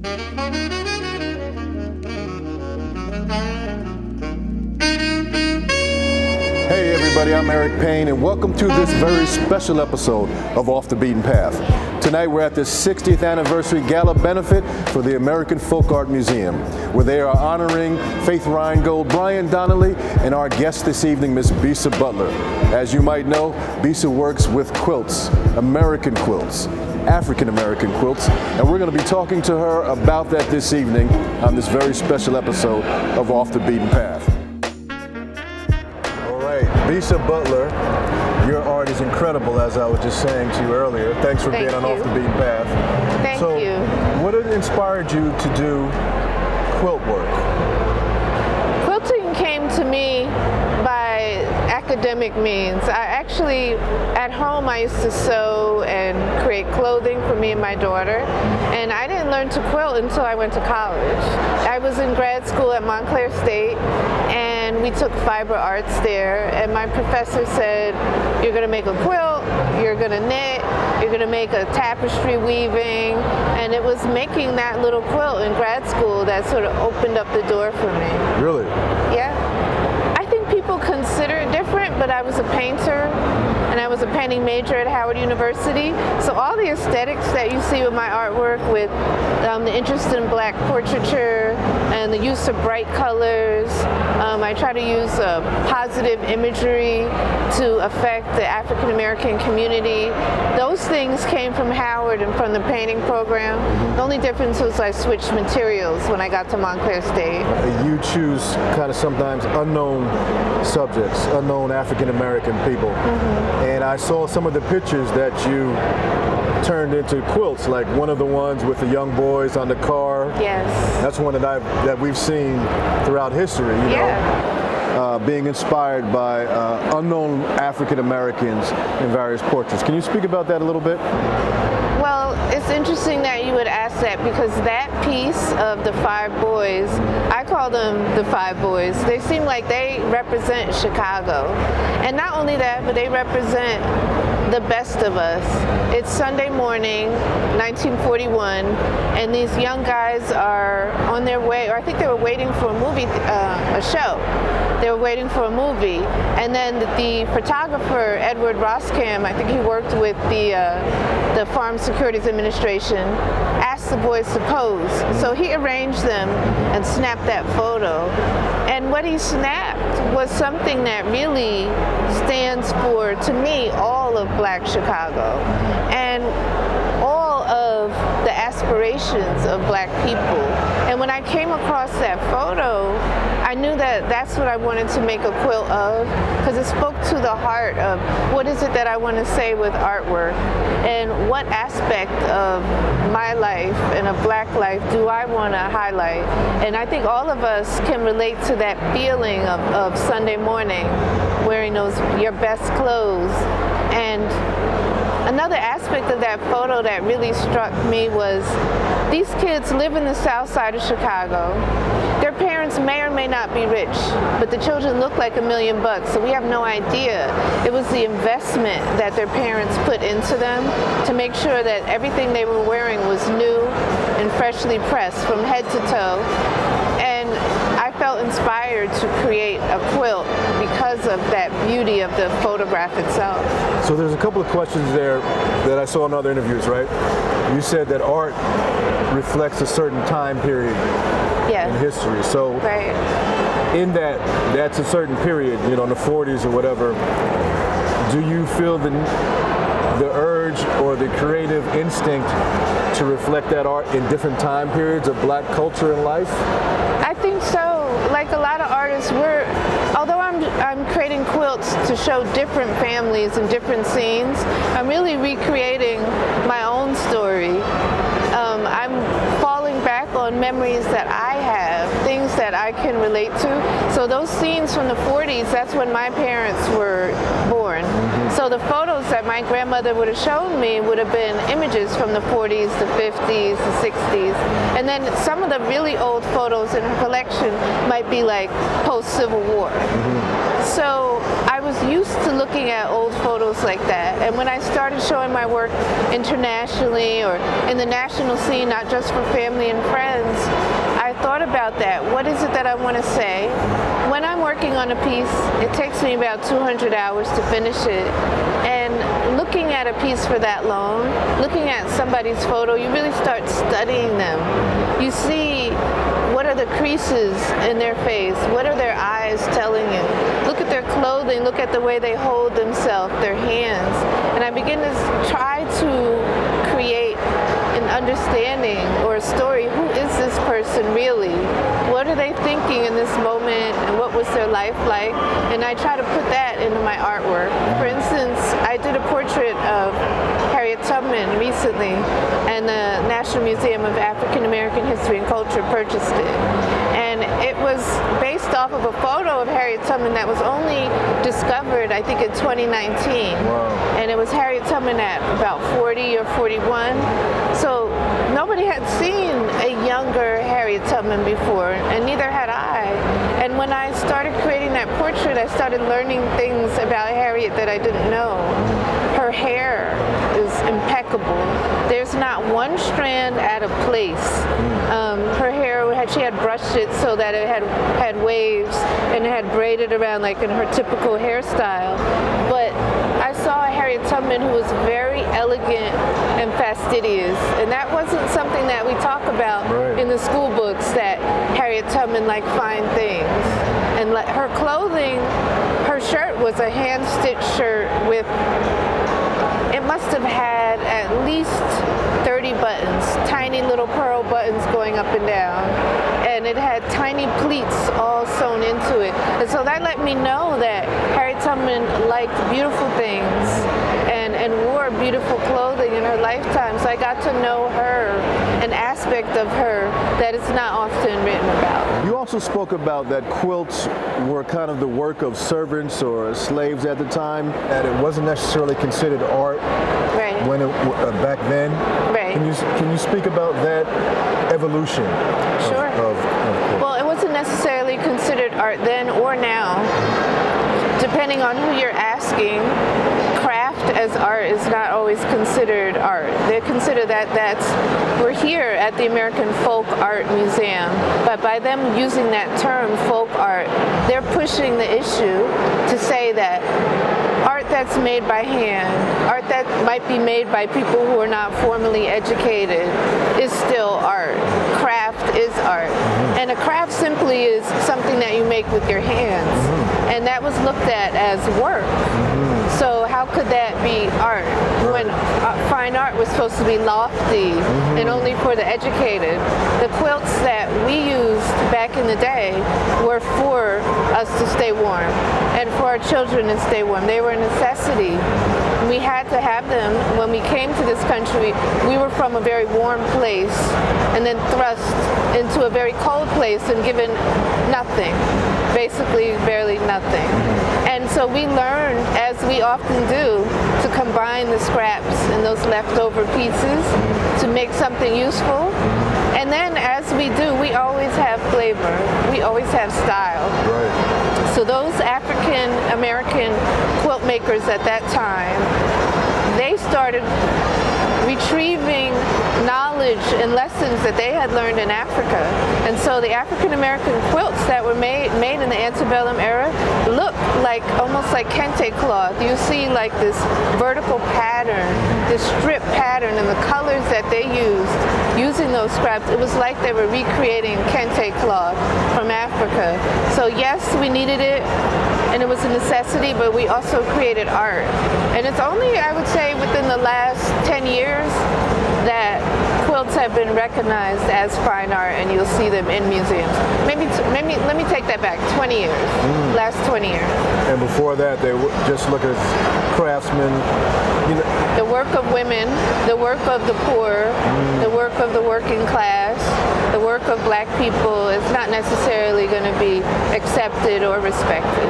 Hey everybody, I'm Eric Payne and welcome to this very special episode of Off the Beaten Path. Tonight we're at the 60th anniversary gala benefit for the American Folk Art Museum, where they are honoring Faith Rheingold, Brian Donnelly, and our guest this evening, Miss Bisa Butler. As you might know, Bisa works with quilts, American quilts, African American quilts, and we're going to be talking to her about that this evening on this very special episode of Off the Beaten Path. Bisa Butler, your art is incredible, as I was just saying to you earlier. Thanks for being on Off the Beaten Path. Thank you. What inspired you to do quilt work? Quilting came to me by academic means. I actually, at home, I used to sew and create clothing for me and my daughter, and I didn't learn to quilt until I went to college. I was in grad school at Montclair State, and we took fiber arts there, and my professor said, you're going to make a quilt, you're going to knit, you're going to make a tapestry weaving, and it was making that little quilt in grad school that sort of opened up the door for me. Really? Yeah. I think people consider it different, but I was a painter, and I was a painting major at Howard University, so all the aesthetics that you see with my artwork, with the interest in black portraiture and the use of bright colors, I try to use positive imagery to affect the African American community. Those things came from Howard and from the painting program. The only difference was I switched materials when I got to Montclair State. You choose kind of sometimes unknown subjects, unknown African American people. And I saw some of the pictures that you turned into quilts, like one of the ones with the young boys on the car. Yes. That's one that we've seen throughout history, you know, being inspired by unknown African Americans in various portraits. Can you speak about that a little bit? Well, it's interesting that you would ask that, because that piece of the five boys, I call them the five boys. They seem like they represent Chicago. And not only that, but they represent the best of us. It's Sunday morning, 1941, and these young guys are on their way, or I think they were waiting for a movie, a show. They were waiting for a movie, and then the photographer, Edward Roscam, I think he worked with the Farm Securities Administration, asked the boys to pose. So he arranged them and snapped that photo. And what he snapped was something that really stands for, to me, all of Black Chicago and all of the aspirations of Black people. And when I came across that photo, I knew that that's what I wanted to make a quilt of, because it spoke to the heart of what is it that I want to say with artwork, and what aspect of my life and of Black life do I want to highlight. And I think all of us can relate to that feeling of Sunday morning, wearing your best clothes. And another aspect of that photo that really struck me was these kids live in the south side of Chicago. Their parents may or may not be rich, but the children look like $1 million, so we have no idea. It was the investment that their parents put into them to make sure that everything they were wearing was new and freshly pressed from head to toe. And I felt inspired to create a quilt because of that beauty of the photograph itself. So there's a couple of questions there that I saw in other interviews, right? You said that art reflects a certain time period in history. So in that's a certain period, you know, in the 40s or whatever, do you feel the urge or the creative instinct to reflect that art in different time periods of Black culture and life? I think so. Like a lot of artists, although I'm creating quilts to show different families and different scenes, I'm really recreating my own story. I'm falling back on memories that I have, things that I can relate to. So those scenes from the 40s, that's when my parents were born. So the photos that my grandmother would have shown me would have been images from the 40s, the 50s, the 60s. And then some of the really old photos in her collection might be like post-Civil War. So I was used to looking at old photos like that. And when I started showing my work internationally or in the national scene, not just for family and friends, I thought about that. What is it that I want to say? When I'm working on a piece, it takes me about 200 hours to finish it. And looking at a piece for that long, looking at somebody's photo, you really start studying them. You see what are the creases in their face? What are their eyes telling you? Look at their clothing, look at the way they hold themselves, their hands. And I begin to try to create an understanding or a story. Who is this person really? What are they thinking in this moment, and what was their life like? And I try to put that into my artwork. For instance, I did a portrait of Harriet Tubman recently, and the National Museum of African American History and Culture purchased it. And it was based off of a photo of Harriet Tubman that was only discovered, I think, in 2019. Wow. And it was Harriet Tubman at about 40 or 41. So nobody had seen a younger Harriet Tubman before, and neither had I. And when I started creating that portrait, I started learning things about Harriet that I didn't know. Her hair is impeccable. There's not one strand out of place. Her hair, she had brushed it so that it had waves and it had braided around like in her typical hairstyle. But I saw a Harriet Tubman who was very elegant and fastidious, and that wasn't something that we talk about in the school books, that Harriet Tubman liked fine things. And her clothing, her shirt was a hand-stitched shirt with, it must have had at least 30 buttons, tiny little pearl buttons going up and down. And it had tiny pleats all sewn into it. And so that let me know that Harriet Tubman liked beautiful things and wore beautiful clothing in her lifetime. So I got to know her, an aspect of her that is not often written about. You also spoke about that quilts were kind of the work of servants or slaves at the time, and it wasn't necessarily considered art when back then. Right. Can you speak about that evolution? Sure. Of quilts? Well, it wasn't necessarily considered art then or now. Depending on who you're asking, craft as art is not always considered art. They consider we're here at the American Folk Art Museum, but by them using that term, folk art, they're pushing the issue to say that art that's made by hand, art that might be made by people who are not formally educated, is still art. Craft is art. And a craft simply is something that you make with your hands. And that was looked at as work. So how could that be art when fine art was supposed to be lofty and only for the educated? The quilts that we used back in the day were for us to stay warm and for our children to stay warm. They were a necessity. We had to have them. When we came to this country, we were from a very warm place and then thrust into a very cold place and given nothing, basically barely nothing. And so we learned, as we often do, to combine the scraps and those leftover pieces to make something useful. And then as we do, we always have flavor. We always have style. Right. So those African American quilt makers at that time, they started retrieving knowledge and lessons that they had learned in Africa. And so the African American quilts that were made in the antebellum era look like almost like kente cloth. You see like this vertical pattern, this strip pattern, and the colors that they used using those scraps, it was like they were recreating kente cloth from Africa. So yes, we needed it, and it was a necessity, but we also created art. And it's only, I would say, within the last 10 years that quilts have been recognized as fine art, and you'll see them in museums. Maybe let me take that back, 20 years, last 20 years. And before that, they would just look as craftsmen. You know. The work of women, the work of the poor, the work of the working class, the work of black people is not necessarily going to be accepted or respected.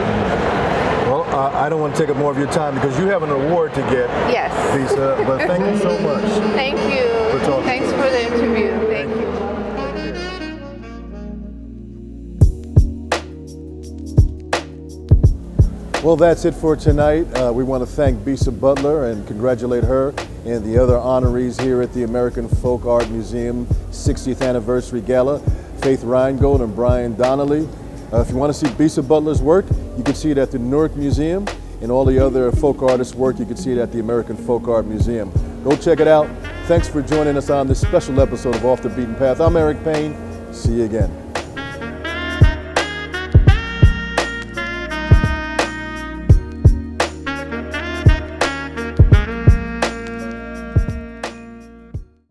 Well, I don't want to take up more of your time because you have an award to get. Yes. Bisa, but thank you so much. Thank you. For talking. Thanks for the interview. Thank you. Well, that's it for tonight. We want to thank Bisa Butler and congratulate her and the other honorees here at the American Folk Art Museum 60th Anniversary Gala, Faith Reingold and Brian Donnelly. If you want to see Bisa Butler's work, you can see it at the Newark Museum, and all the other folk artists' work, you can see it at the American Folk Art Museum. Go check it out. Thanks for joining us on this special episode of Off the Beaten Path. I'm Eric Payne. See you again.